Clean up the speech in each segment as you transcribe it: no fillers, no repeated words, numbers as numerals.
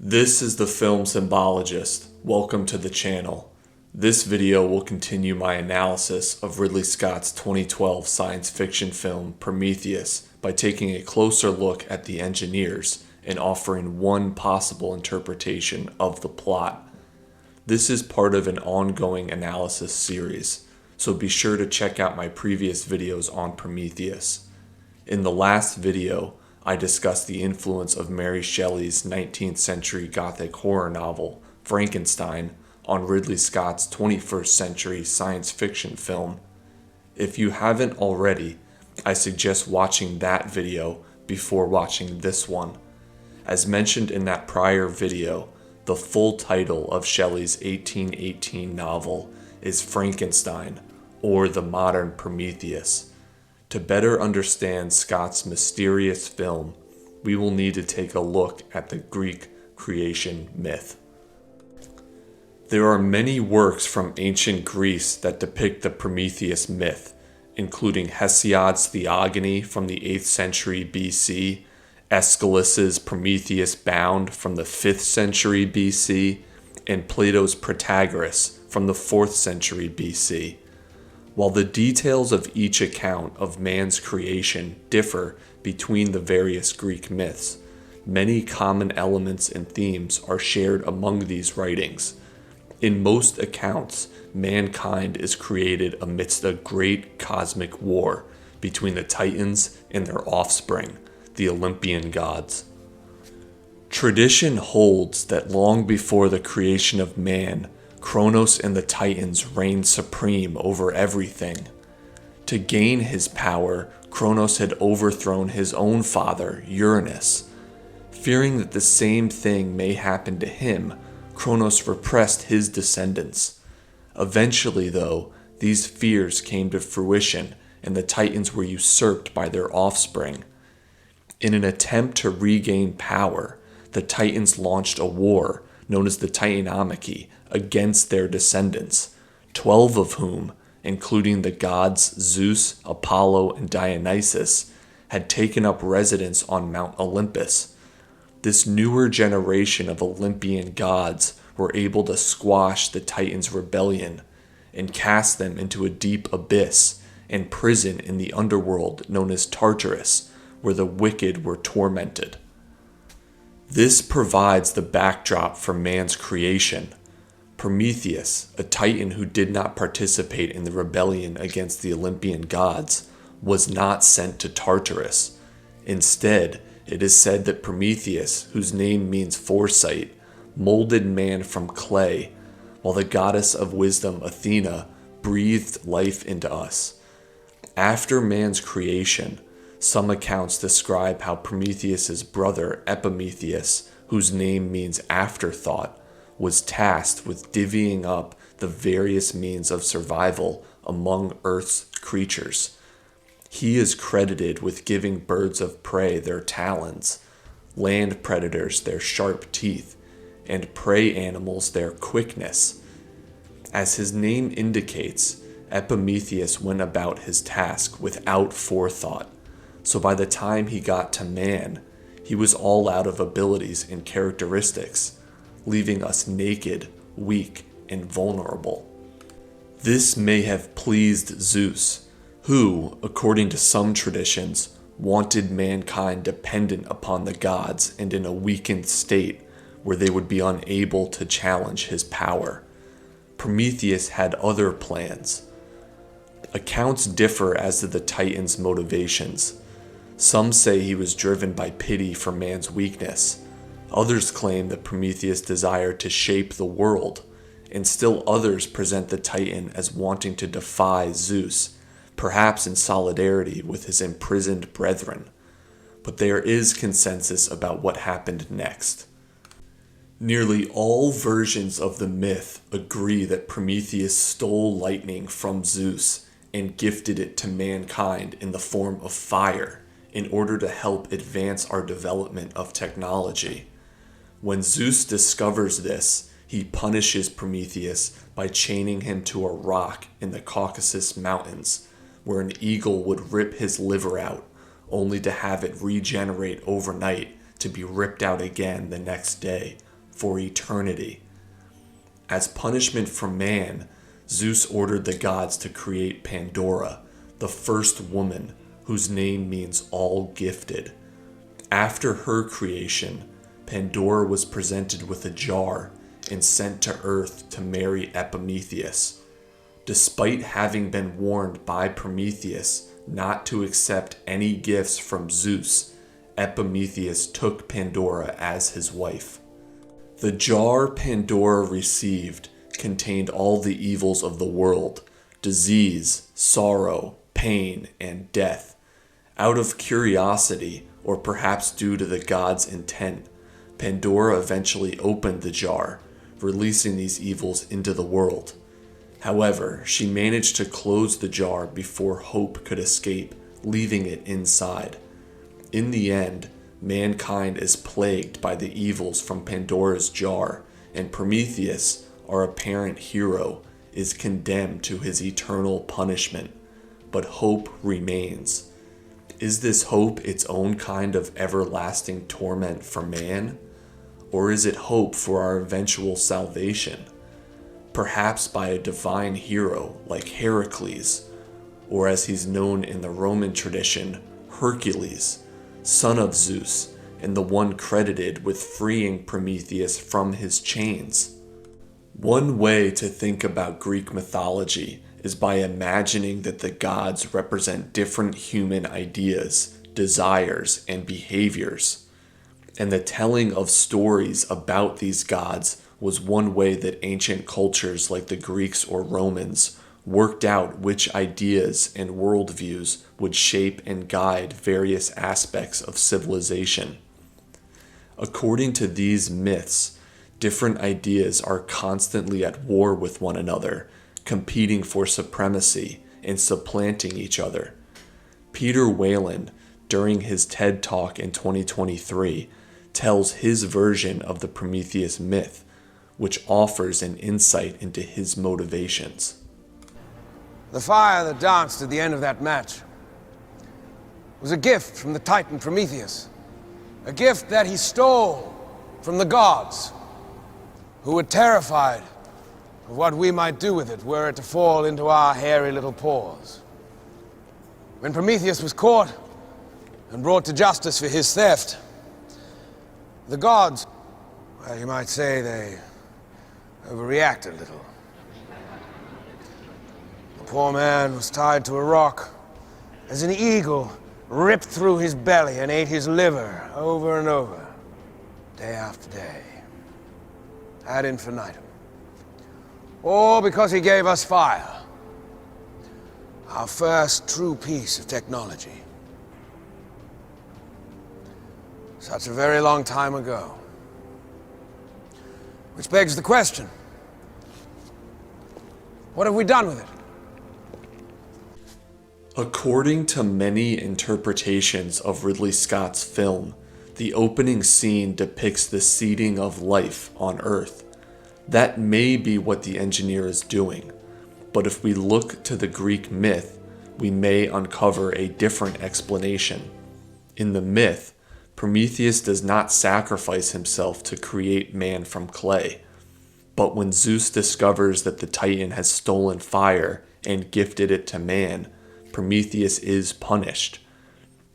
This is the Film Symbologist. Welcome to the channel. This video will continue my analysis of Ridley Scott's 2012 science fiction film Prometheus by taking a closer look at the engineers and offering one possible interpretation of the plot. This is part of an ongoing analysis series, so be sure to check out my previous videos on Prometheus. In the last video, I discussed the influence of Mary Shelley's 19th century Gothic horror novel, Frankenstein, on Ridley Scott's 21st century science fiction film. If you haven't already, I suggest watching that video before watching this one. As mentioned in that prior video, the full title of Shelley's 1818 novel is Frankenstein, or the Modern Prometheus. To better understand Scott's mysterious film, we will need to take a look at the Greek creation myth. There are many works from ancient Greece that depict the Prometheus myth, including Hesiod's Theogony from the 8th century BC, Aeschylus's Prometheus Bound from the 5th century BC, and Plato's Protagoras from the 4th century BC. While the details of each account of man's creation differ between the various Greek myths, many common elements and themes are shared among these writings. In most accounts, mankind is created amidst a great cosmic war between the Titans and their offspring, the Olympian gods. Tradition holds that long before the creation of man, Kronos and the Titans reigned supreme over everything. To gain his power, Kronos had overthrown his own father, Uranus. Fearing that the same thing may happen to him, Kronos repressed his descendants. Eventually, though, these fears came to fruition and the Titans were usurped by their offspring. In an attempt to regain power, the Titans launched a war known as the Titanomachy against their descendants, 12 of whom, including the gods Zeus, Apollo, and Dionysus, had taken up residence on Mount Olympus. This newer generation of Olympian gods were able to squash the Titans' rebellion and cast them into a deep abyss and prison in the underworld known as Tartarus, where the wicked were tormented. This provides the backdrop for man's creation. Prometheus, a Titan who did not participate in the rebellion against the Olympian gods, was not sent to Tartarus. Instead, it is said that Prometheus, whose name means foresight, molded man from clay, while the goddess of wisdom Athena breathed life into us. After man's creation, some accounts describe how Prometheus's brother Epimetheus, whose name means afterthought, was tasked with divvying up the various means of survival among Earth's creatures. He is credited with giving birds of prey their talons, land predators their sharp teeth, and prey animals their quickness. As his name indicates, Epimetheus went about his task without forethought. So by the time he got to man, he was all out of abilities and characteristics, leaving us naked, weak, and vulnerable. This may have pleased Zeus, who, according to some traditions, wanted mankind dependent upon the gods and in a weakened state where they would be unable to challenge his power. Prometheus had other plans. Accounts differ as to the Titans' motivations. Some say he was driven by pity for man's weakness. Others claim that Prometheus desired to shape the world, and still others present the Titan as wanting to defy Zeus, perhaps in solidarity with his imprisoned brethren. But there is consensus about what happened next. Nearly all versions of the myth agree that Prometheus stole lightning from Zeus and gifted it to mankind in the form of fire, in order to help advance our development of technology. When Zeus discovers this, he punishes Prometheus by chaining him to a rock in the Caucasus Mountains, where an eagle would rip his liver out, only to have it regenerate overnight to be ripped out again the next day, for eternity. As punishment for man, Zeus ordered the gods to create Pandora, the first woman, whose name means all gifted. After her creation, Pandora was presented with a jar and sent to Earth to marry Prometheus. Despite having been warned by Prometheus not to accept any gifts from Zeus, Prometheus took Pandora as his wife. The jar Pandora received contained all the evils of the world: disease, sorrow, pain, and death. Out of curiosity, or perhaps due to the gods' intent, Pandora eventually opened the jar, releasing these evils into the world. However, she managed to close the jar before hope could escape, leaving it inside. In the end, mankind is plagued by the evils from Pandora's jar, and Prometheus, our apparent hero, is condemned to his eternal punishment. But hope remains. Is this hope its own kind of everlasting torment for man? Or is it hope for our eventual salvation? Perhaps by a divine hero like Heracles, or as he's known in the Roman tradition, Hercules, son of Zeus, and the one credited with freeing Prometheus from his chains. One way to think about Greek mythology is by imagining that the gods represent different human ideas, desires, and behaviors. And the telling of stories about these gods was one way that ancient cultures like the Greeks or Romans worked out which ideas and worldviews would shape and guide various aspects of civilization. According to these myths, different ideas are constantly at war with one another, competing for supremacy and supplanting each other. Peter Weyland, during his TED Talk in 2023, tells his version of the Prometheus myth, which offers an insight into his motivations. The fire that danced at the end of that match was a gift from the Titan Prometheus, a gift that he stole from the gods, who were terrified of what we might do with it were it to fall into our hairy little paws. When Prometheus was caught and brought to justice for his theft, the gods, well, you might say they overreacted a little. The poor man was tied to a rock as an eagle ripped through his belly and ate his liver over and over, day after day, ad infinitum. All because he gave us fire, our first true piece of technology. Such a very long time ago. Which begs the question, what have we done with it? According to many interpretations of Ridley Scott's film, the opening scene depicts the seeding of life on Earth. That may be what the engineer is doing, but if we look to the Greek myth, we may uncover a different explanation. In the myth, Prometheus does not sacrifice himself to create man from clay, but when Zeus discovers that the Titan has stolen fire and gifted it to man, Prometheus is punished.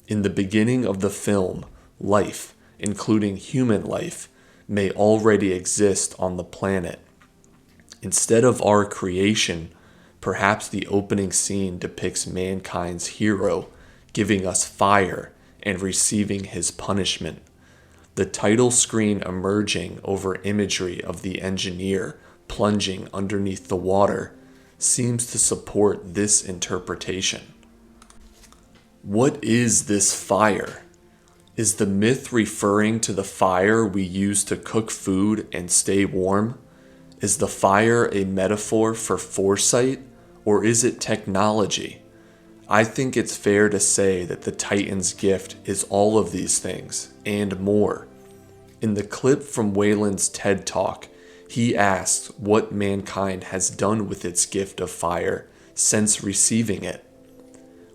In the beginning of the film, life, including human life, may already exist on the planet. Instead of our creation, perhaps the opening scene depicts mankind's hero giving us fire and receiving his punishment. The title screen emerging over imagery of the engineer plunging underneath the water seems to support this interpretation. What is this fire? Is the myth referring to the fire we use to cook food and stay warm? Is the fire a metaphor for foresight, or is it technology? I think it's fair to say that the Titan's gift is all of these things, and more. In the clip from Weyland's TED Talk, he asks what mankind has done with its gift of fire since receiving it.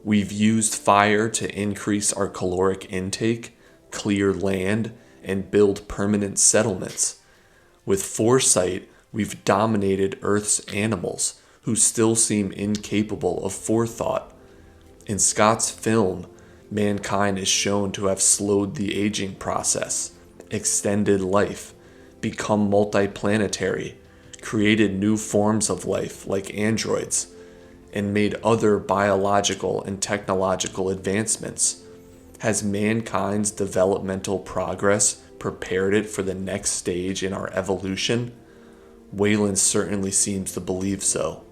We've used fire to increase our caloric intake, clear land, and build permanent settlements. With foresight, we've dominated Earth's animals, who still seem incapable of forethought. In Scott's film, mankind is shown to have slowed the aging process, extended life, become multiplanetary, created new forms of life like androids, and made other biological and technological advancements. Has mankind's developmental progress prepared it for the next stage in our evolution? Weyland certainly seems to believe so.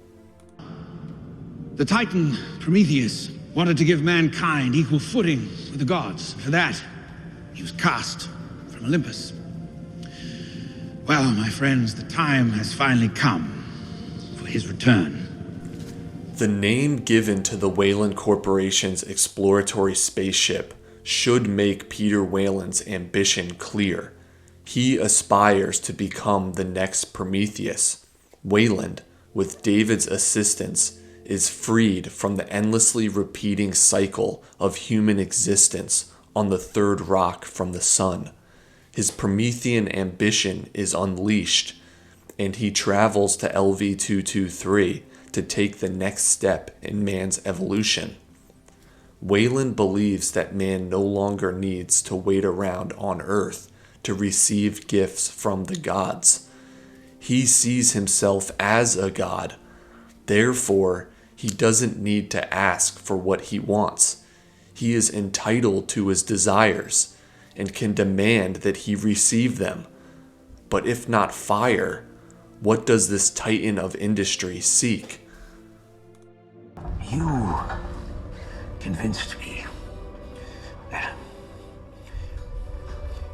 The Titan, Prometheus, wanted to give mankind equal footing with the gods. For that, he was cast from Olympus. Well, my friends, the time has finally come for his return. The name given to the Weyland Corporation's exploratory spaceship should make Peter Weyland's ambition clear. He aspires to become the next Prometheus. Weyland, with David's assistance, is freed from the endlessly repeating cycle of human existence on the third rock from the sun. His Promethean ambition is unleashed, and he travels to LV-223 to take the next step in man's evolution. Weyland believes that man no longer needs to wait around on Earth to receive gifts from the gods. He sees himself as a god. Therefore, he doesn't need to ask for what he wants. He is entitled to his desires and can demand that he receive them. But if not fire, what does this titan of industry seek? You convinced me that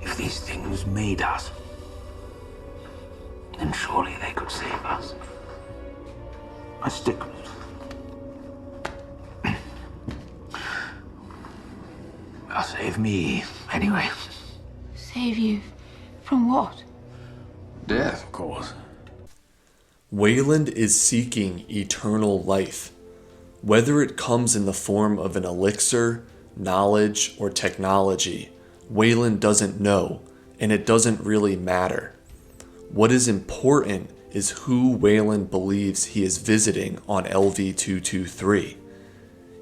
if these things made us, then surely they could save us. I stick with it. Well, save me, anyway. Save you from what? Death, of course. Weyland is seeking eternal life. Whether it comes in the form of an elixir, knowledge, or technology, Weyland doesn't know, and it doesn't really matter. What is important is who Weyland believes he is visiting on LV-223.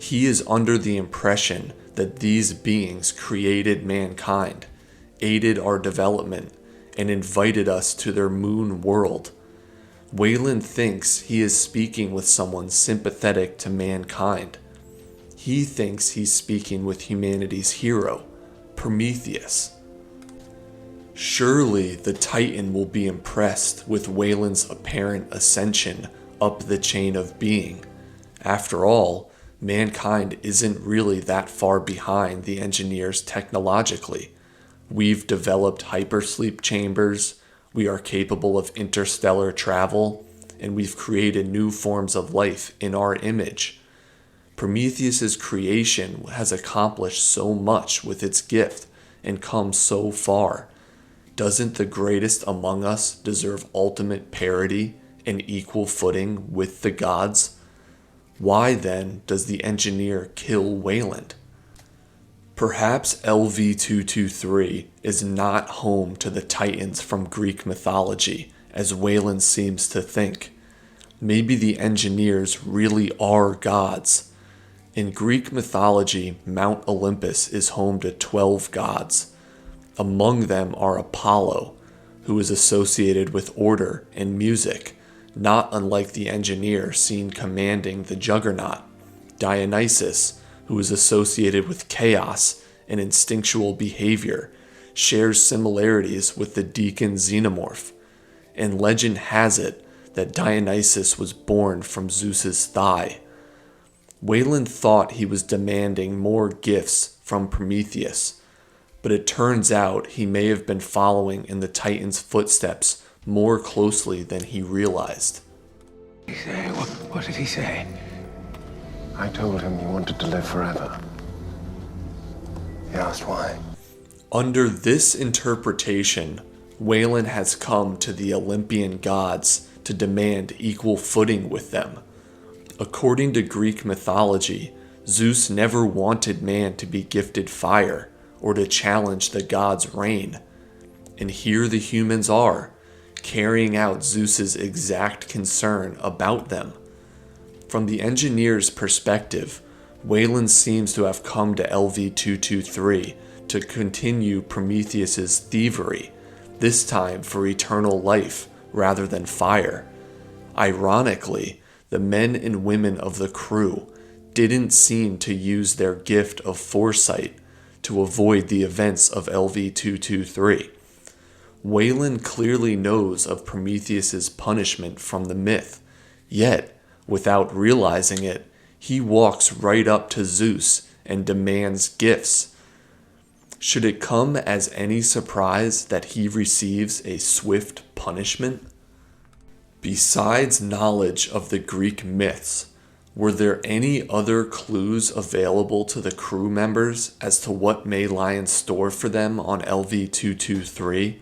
He is under the impression that these beings created mankind, aided our development, and invited us to their moon world. Weyland thinks he is speaking with someone sympathetic to mankind. He thinks he's speaking with humanity's hero, Prometheus. Surely the Titan will be impressed with Weyland's apparent ascension up the chain of being. After all, mankind isn't really that far behind the engineers technologically. We've developed hypersleep chambers, we are capable of interstellar travel, and we've created new forms of life in our image. Prometheus's creation has accomplished so much with its gift and come so far. Doesn't the greatest among us deserve ultimate parity and equal footing with the gods? Why then does the engineer kill Weyland? Perhaps LV-223 is not home to the Titans from Greek mythology, as Weyland seems to think. Maybe the engineers really are gods. In Greek mythology, Mount Olympus is home to 12 gods. Among them are Apollo, who is associated with order and music, not unlike the engineer seen commanding the Juggernaut, Dionysus, who is associated with chaos and instinctual behavior, shares similarities with the deacon xenomorph, and legend has it that Dionysus was born from Zeus's thigh. Weyland thought he was demanding more gifts from Prometheus, but it turns out he may have been following in the Titan's footsteps more closely than he realized. What did he say? I told him he wanted to live forever. He asked why. Under this interpretation, Weyland has come to the Olympian gods to demand equal footing with them. According to Greek mythology, Zeus never wanted man to be gifted fire or to challenge the gods' reign. And here the humans are, carrying out Zeus's exact concern about them. From the engineer's perspective, Weyland seems to have come to LV-223 to continue Prometheus's thievery, this time for eternal life rather than fire. Ironically, the men and women of the crew didn't seem to use their gift of foresight to avoid the events of LV-223. Weyland clearly knows of Prometheus's punishment from the myth, yet, without realizing it, he walks right up to Zeus and demands gifts. Should it come as any surprise that he receives a swift punishment? Besides knowledge of the Greek myths, were there any other clues available to the crew members as to what may lie in store for them on LV-223?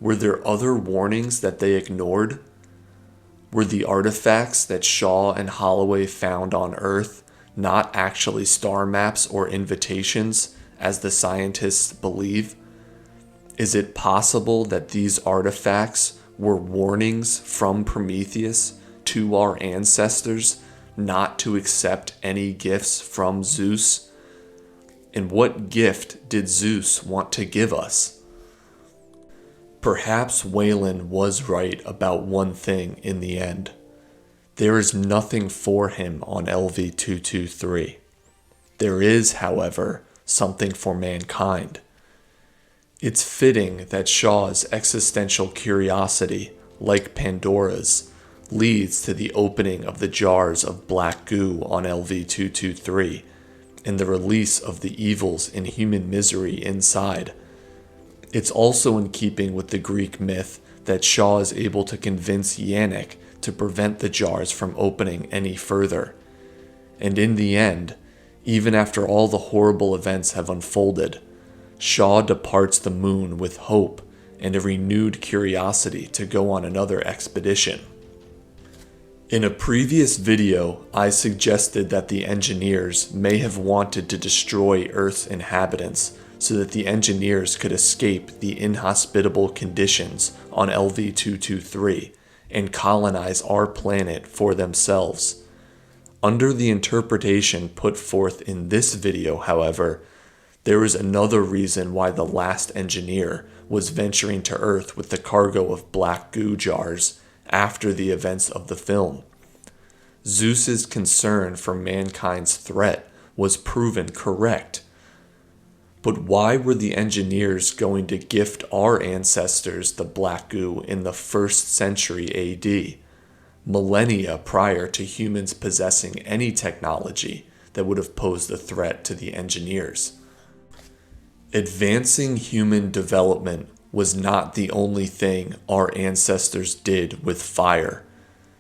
Were there other warnings that they ignored? Were the artifacts that Shaw and Holloway found on Earth not actually star maps or invitations, as the scientists believe? Is it possible that these artifacts were warnings from Prometheus to our ancestors not to accept any gifts from Zeus? And what gift did Zeus want to give us? Perhaps Weyland was right about one thing in the end. There is nothing for him on LV-223. There is, however, something for mankind. It's fitting that Shaw's existential curiosity, like Pandora's, leads to the opening of the jars of black goo on LV-223 and the release of the evils and human misery inside. It's also in keeping with the Greek myth that Shaw is able to convince Yannick to prevent the jars from opening any further. And in the end, even after all the horrible events have unfolded, Shaw departs the moon with hope and a renewed curiosity to go on another expedition. In a previous video, I suggested that the engineers may have wanted to destroy Earth's inhabitants so that the engineers could escape the inhospitable conditions on LV-223 and colonize our planet for themselves. Under the interpretation put forth in this video, however, there is another reason why the last engineer was venturing to Earth with the cargo of black goo jars after the events of the film. Zeus's concern for mankind's threat was proven correct. But why were the engineers going to gift our ancestors the black goo in the 1st century AD, millennia prior to humans possessing any technology that would have posed a threat to the engineers? Advancing human development was not the only thing our ancestors did with fire.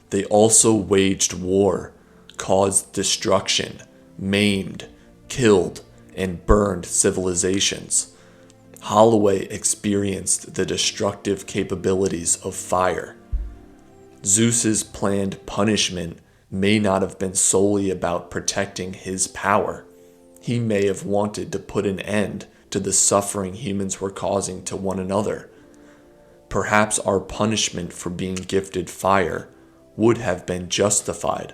They also waged war, caused destruction, maimed, killed, and burned civilizations. Holloway experienced the destructive capabilities of fire. Zeus's planned punishment may not have been solely about protecting his power. He may have wanted to put an end to the suffering humans were causing to one another. Perhaps our punishment for being gifted fire would have been justified.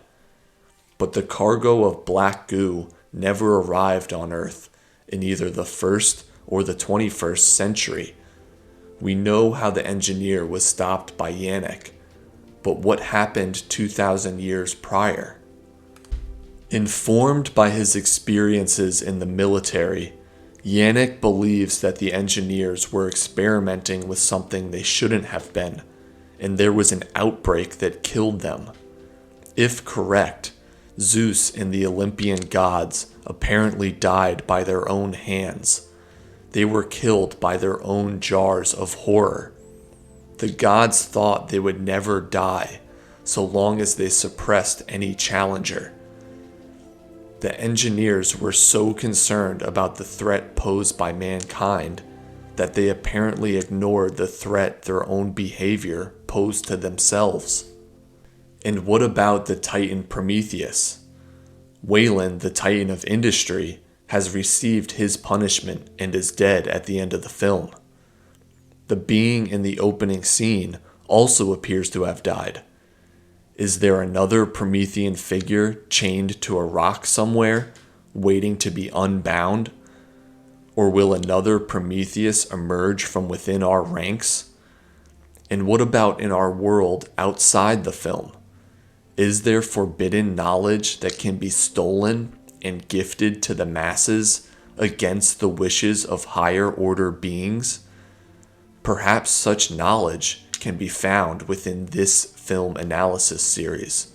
But the cargo of black goo never arrived on Earth in either the 1st or the 21st century. We know how the engineer was stopped by Yannick, but what happened 2,000 years prior? Informed by his experiences in the military, Yannick believes that the engineers were experimenting with something they shouldn't have been, and there was an outbreak that killed them. If correct, Zeus and the Olympian gods apparently died by their own hands. They were killed by their own jars of horror. The gods thought they would never die so long as they suppressed any challenger. The engineers were so concerned about the threat posed by mankind that they apparently ignored the threat their own behavior posed to themselves. And what about the Titan Prometheus? Weyland, the Titan of industry, has received his punishment and is dead at the end of the film. The being in the opening scene also appears to have died. Is there another Promethean figure chained to a rock somewhere, waiting to be unbound? Or will another Prometheus emerge from within our ranks? And what about in our world outside the film? Is there forbidden knowledge that can be stolen and gifted to the masses against the wishes of higher order beings? Perhaps such knowledge can be found within this film analysis series.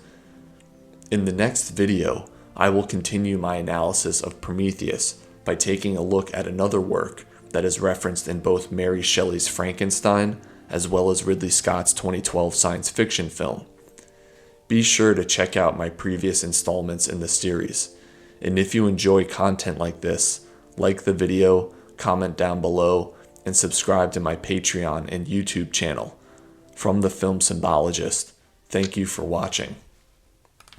In the next video, I will continue my analysis of Prometheus by taking a look at another work that is referenced in both Mary Shelley's Frankenstein as well as Ridley Scott's 2012 science fiction film. Be sure to check out my previous installments in the series, and if you enjoy content like this, like the video, comment down below, and subscribe to my Patreon and YouTube channel. From the Film Symbologist, thank you for watching.